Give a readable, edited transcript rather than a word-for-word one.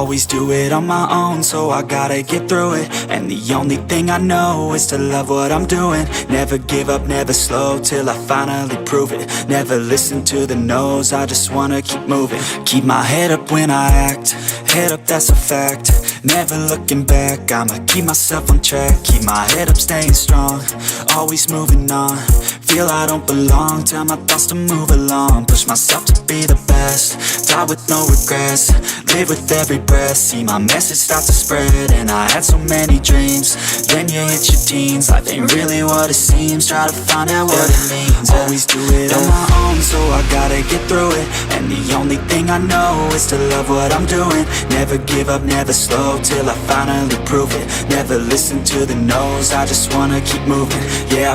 Always do it on my own, so I gotta get through it. And the only thing I know is to love what I'm doing. Never give up, never slow, till I finally prove it. Never listen to the no's, I just wanna keep moving. Keep my head up when I act, head up, that's a fact. Never looking back, I'ma keep myself on track. Keep my head up, staying strong, always moving on. Feel I don't belong, tell my thoughts to move along. Push myself to be the best, die with no regrets. Live with every breath, see my message start to spread. And I had so many dreams, then you hit your teens. Life ain't really what it seems, try to find out what it means. Always do it on my own, so I gotta get through it. And the only thing I know is to love what I'm doing. Never give up, never slow, till I finally prove it. Never listen to the no's, I just wanna keep moving. Yeah,